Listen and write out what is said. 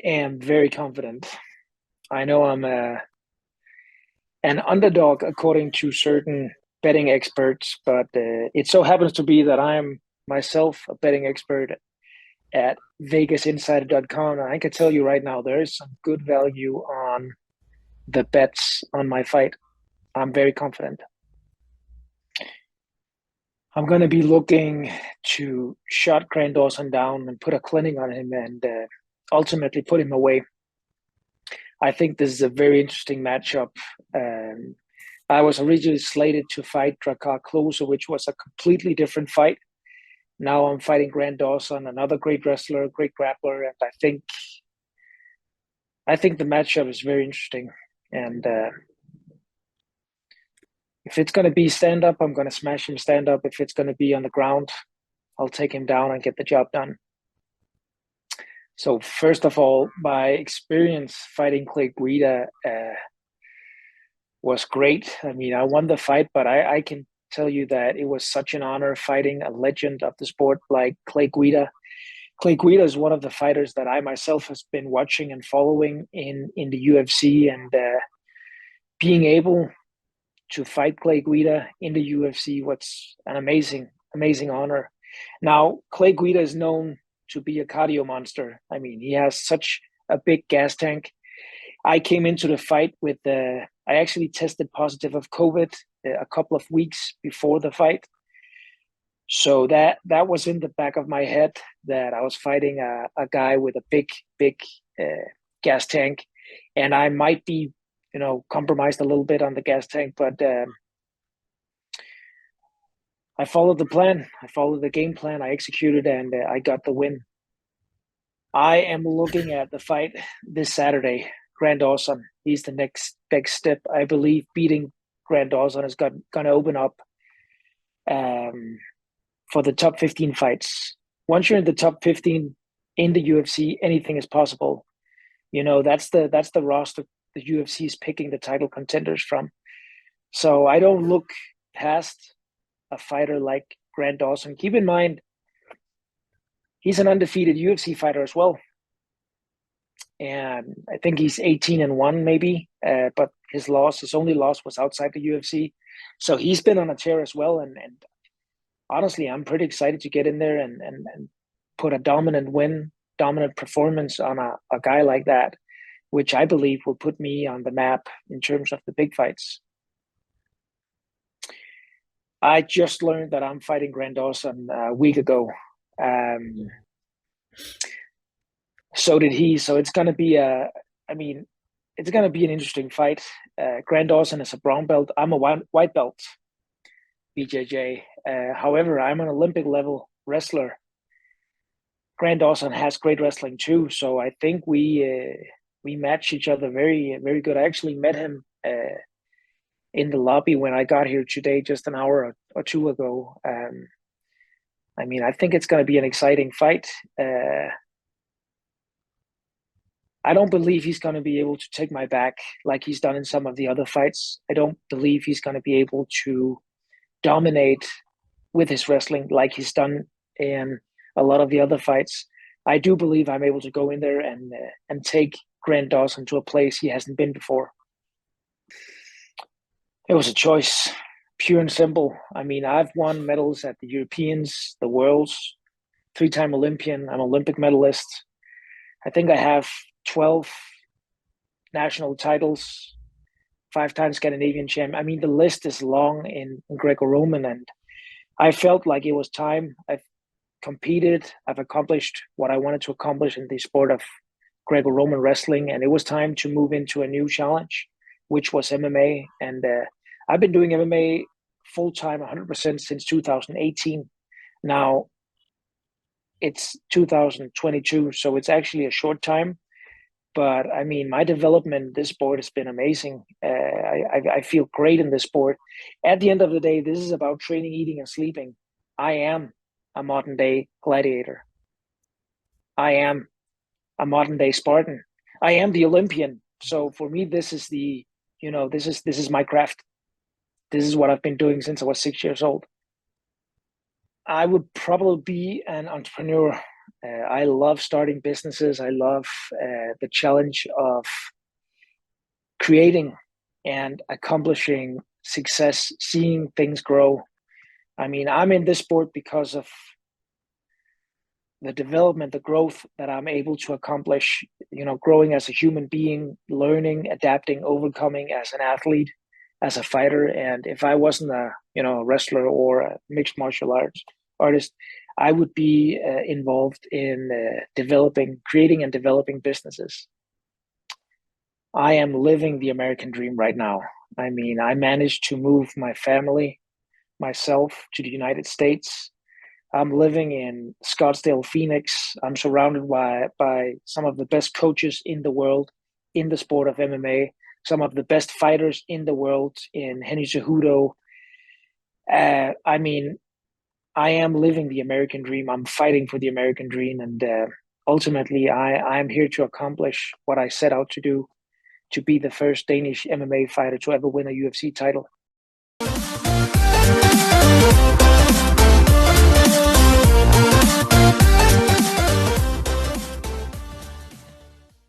am very confident. I know I'm an underdog according to certain betting experts, but it so happens to be that I'm myself a betting expert at vegasinsider.com. And I can tell you right now, there is some good value on the bets on my fight. I'm very confident. I'm going to be looking to shut Grant Dawson down and put a clinic on him and ultimately put him away. I think this is a very interesting matchup. I was originally slated to fight Drakkar Klose, which was a completely different fight. Now I'm fighting Grant Dawson, another great wrestler, great grappler, and I think the matchup is very interesting. And if it's going to be stand up, I'm going to smash him stand up. If it's going to be on the ground, I'll take him down and get the job done. So first of all, my experience fighting Clay Guida was great. I mean, I won the fight, but I can tell you that it was such an honor fighting a legend of the sport like Clay Guida. Clay Guida is one of the fighters that I myself has been watching and following in the UFC, and being able to fight Clay Guida in the UFC was an amazing, amazing honor. Now, Clay Guida is known to be a cardio monster. I mean, he has such a big gas tank. I came into the fight with I actually tested positive of COVID a couple of weeks before the fight. So that was in the back of my head that I was fighting a guy with a big gas tank, and I might be, compromised a little bit on the gas tank, but I followed the plan. I followed the game plan. I executed, and I got the win. I am looking at the fight this Saturday. Grant Dawson, he's the next big step. I believe beating Grant Dawson is going to open up for the top 15 fights. Once you're in the top 15 in the UFC, anything is possible. That's the roster the UFC is picking the title contenders from. So I don't look past a fighter like Grant Dawson. Keep in mind, he's an undefeated UFC fighter as well. And I think he's 18-1 maybe, but his only loss was outside the UFC. So he's been on a tear as well. And honestly, I'm pretty excited to get in there and put a dominant performance on a guy like that, which I believe will put me on the map in terms of the big fights. I just learned that I'm fighting Grant Dawson a week ago. So did he. So it's going to be it's going to be an interesting fight. Grant Dawson is a brown belt. I'm a white belt, BJJ. However, I'm an Olympic level wrestler. Grant Dawson has great wrestling too. So I think we match each other very, very good. I actually met him in the lobby when I got here today, just an hour or two ago. I think it's going to be an exciting fight. I don't believe he's going to be able to take my back like he's done in some of the other fights. I don't believe he's going to be able to dominate with his wrestling like he's done in a lot of the other fights. I do believe I'm able to go in there and take Grant Dawson to a place he hasn't been before. It was a choice, pure and simple. I've won medals at the Europeans, the Worlds, 3-time Olympian. I'm Olympic medalist. I think I have 12 national titles, 5-time Scandinavian champ. The list is long in Greco-Roman, and I felt like it was time. I've competed. I've accomplished what I wanted to accomplish in the sport of Greco-Roman wrestling, and it was time to move into a new challenge, which was MMA. And I've been doing MMA full-time 100% since 2018. Now, it's 2022, so it's actually a short time. But my development in this sport has been amazing. I feel great in this sport. At the end of the day, this is about training, eating, and sleeping. I am a modern day gladiator. I am a modern day Spartan. I am the Olympian. So for me, this is this is my craft. This is what I've been doing since I was 6 years old. I would probably be an entrepreneur. I love starting businesses. I love the challenge of creating and accomplishing success, seeing things grow. I mean, I'm in this sport because of the development, the growth that I'm able to accomplish, growing as a human being, learning, adapting, overcoming as an athlete, as a fighter. And if I wasn't a wrestler or a mixed martial arts artist, I would be involved in creating and developing businesses. I am living the American dream right now. I mean, I managed to move my family, myself to the United States. I'm living in Scottsdale, Phoenix. I'm surrounded by some of the best coaches in the world in the sport of MMA, some of the best fighters in the world in Henry Cejudo. I mean, I am living the American dream. I'm fighting for the American dream. And ultimately, I'm here to accomplish what I set out to do, to be the first Danish MMA fighter to ever win a UFC title.